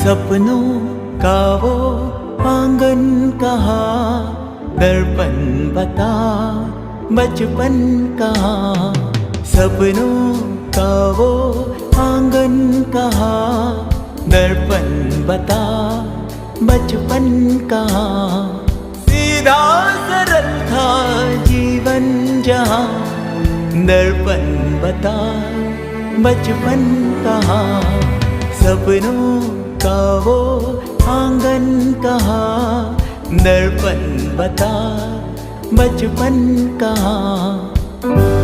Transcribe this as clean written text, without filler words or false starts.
सपनों का वो आंगन कहाँ, दर्पण बता बचपन कहाँ। सपनों का वो आंगन कहाँ, दर्पण बता बचपन कहाँ। सीधा सरल था जीवन जहाँ, दर्पण बता बचपन कहाँ। सपनों का वो आंगन कहाँ, दर्पण बता बचपन कहाँ।